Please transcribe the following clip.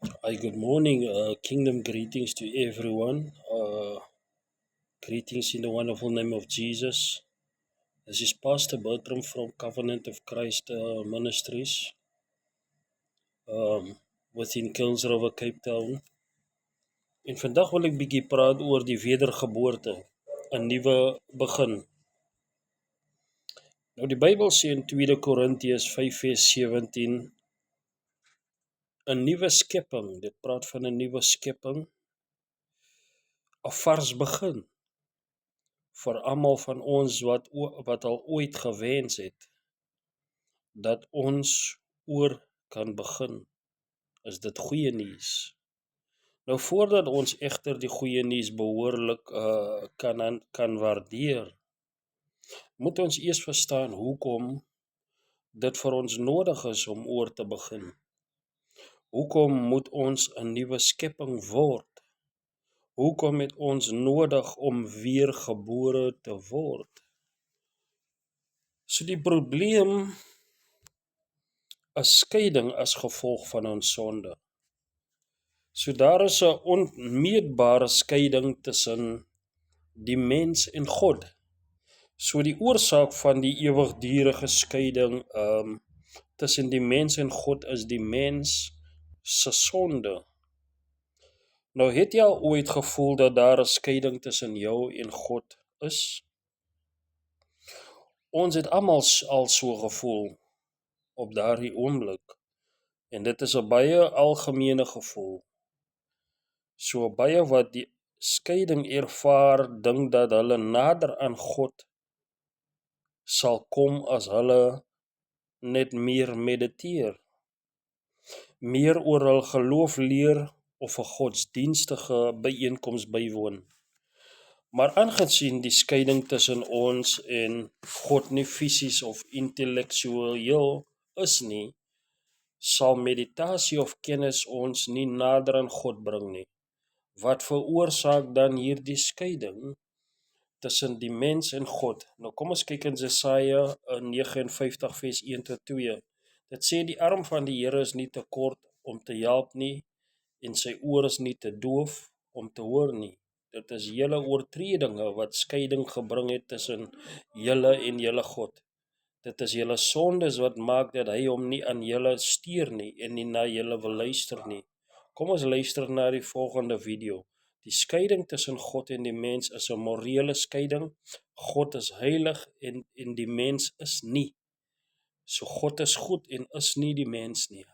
Hi, good morning. Kingdom greetings to everyone. Greetings in the wonderful name of Jesus. This is Pastor Bertram from Covenant of Christ Ministries within Kills River, Cape Town. En vandag wil ek bietjie praat oor die wedergeboorte, 'n nuwe begin. Nou die Bybel sê in 2 Korintiërs 5:17 'n nuwe skepping. Dit praat van 'n nuwe skepping, 'n vars begin vir almal van ons wat al ooit gewens het dat ons oor kan begin. Is dit goeie nuus? Nou voordat ons egter die goeie nuus behoorlik kan waardeer, moet ons eers verstaan hoekom dit vir ons nodig is om oor te begin. Hoekom moet ons 'n nuwe skepping word? Hoekom het ons nodig om weer gebore te word? So die probleem is skeiding as gevolg van ons sonde. So daar is 'n onmeetbare skeiding tussen die mens en God. So die oorsaak van die ewigdurende skeiding tussen die mens en God is die mens se sonde. Nou het jy al ooit gevoel dat daar 'n skeiding tussen jou en God is? Ons het almal al so gevoel op daardie oomblik. En dit is 'n baie algemene gevoel. So baie wat die skeiding ervaar, dink dat hulle nader aan God sal kom as hulle net meer mediteer, meer oor hul geloof leer of 'n godsdienstige byeenkoms bywoon. Maar aangesien die skeiding tussen ons en God nie fisies of intellektueel is nie, sal meditasie of kennis ons nie nader aan God bring nie. Wat veroorsaak dan hierdie skeiding tussen die mens en God? Nou kom ons kyk in Jesaja 59 vers 1 tot 2. Dit sê die arm van die Here is nie te kort om te help nie en sy oor is nie te doof om te hoor nie. Dit is julle oortredinge wat skeiding gebring het tussen julle en julle God. Dit is julle sondes wat maak dat hy hom nie aan julle steur nie en nie na julle wil luister nie. Kom ons luister na die volgende video. Die skeiding tussen God en die mens is 'n morele skeiding. God is heilig en die mens is nie. So God is goed en is nie die mens nie.